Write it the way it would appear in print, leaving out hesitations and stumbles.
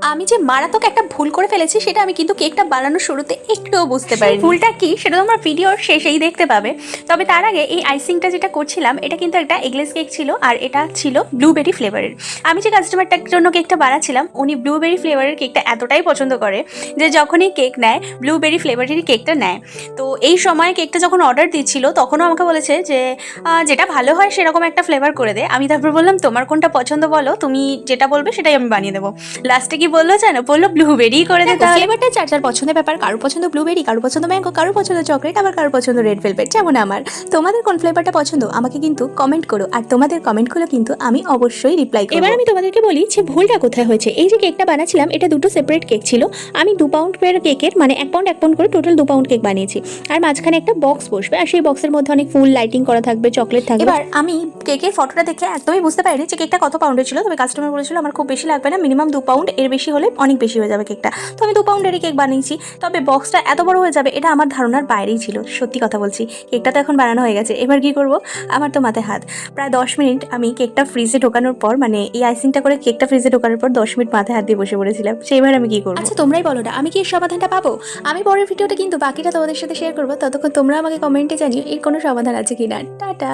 আমি যে মারাত্মক একটা ভুল করে ফেলেছি সেটা আমি কিন্তু কেকটা বানানোর শুরুতে একটুও বুঝতে পারি। ভুলটা কি সেটা তোমরা ভিডিওর শেষেই দেখতে পাবে। তবে তার আগে এই আইসিংটা যেটা করছিলাম এটা কিন্তু একটা এগলেস কেক ছিল, আর এটা ছিল ব্লুবেরি ফ্লেভারের। আমি যে কাস্টমারটার জন্য কেকটা বানাচ্ছিলাম উনি ব্লুবেরি ফ্লেভারের কেকটা এতটাই পছন্দ করে যে যখনই কেক নেয় ব্লুবেরি ফ্লেভারেরই কেকটা নেয়। তো এই সময় কেকটা যখন অর্ডার দিচ্ছিল তখনও আমাকে বলেছে যে যেটা ভালো হয় সেরকম একটা ফ্লেভার করে দে। আমি তারপর বললাম তোমার কোনটা পছন্দ বলো, তুমি যেটা বলবে সেটাই আমি বানিয়ে দেবো। লাস্টে কি বললো জানো, বললো ব্লুবেরি করে দে। তাহলে ফ্লেভারটা চার চার পছন্দের ব্যাপার, কারো পছন্দ ব্লুবেরি, কারো পছন্দ ম্যাঙ্গো, কারো পছন্দ চকলেট, আবার কারো পছন্দ রেড ভেলভেট, যেমন আমার। তোমাদের কোন ফ্লেভারটা পছন্দ আমাকে কিন্তু কমেন্ট করো, আর তোমাদের কমেন্টগুলো কিন্তু আমি অবশ্যই রিপ্লাই করব। এবার আমি তোমাদেরকে বলি যে ভুলটা কোথায় হয়েছে। এই যে কেকটা বানাচ্ছিলাম এটা দুটো সেপারেট কেক ছিল। আমি 2 পাউন্ড কেকের মানে 1 পাউন্ড 1 পাউন্ড করে টোটাল 2 পাউন্ড কেক বানিয়েছি। আর মাঝখানে একটা বক্স বসবে, আর সেই বক্সের মধ্যে অনেক ফুল লাইটিং করা থাকবে, চকলেট থাকবে। এবার আমি কেকের ফটোটা দেখে একদমই বুঝতে পারিনি যে কেকটা কত পাউন্ডের ছিল। তবে কাস্টমার বলেছিল আমার খুব বেশি লাগবে না, মিনিমাম 2 পাউন্ড, এর বেশি হলে অনেক বেশি হয়ে যাবে কেকটা। তো আমি 2 পাউন্ডেরই কেক বানিয়েছি। তবে বক্সটা এত বড় হয়ে যাবে এটা আমার ধারণার বাইরেই ছিল, সত্যি কথা বলছি। কেকটা তো এখন বানানো হয়ে গেছে, এবার কি করব? আমার তো মাথায় হাত। প্রায় 10 মিনিট আমি কেকটা ফ্রিজে ঢোকানোর পর, মানে এই আইসিংটা করে কেকটা ফ্রিজে ঢোকানোর পর 10 মিনিট মাথায় হাত দিয়ে বসে পড়েছিলাম। সেইবার আমি কি করব? আচ্ছা তোমরাই বলো না, আমি কি এর সমাধানটা পাবো? আমি পরের ভিডিওটা কিন্তু বাকিটা তোমাদের সাথে শেয়ার করবো। ততক্ষণ তোমরা আমাকে কমেন্টে জানিও এর কোনো সমাধান আছে কিনা। টাটা।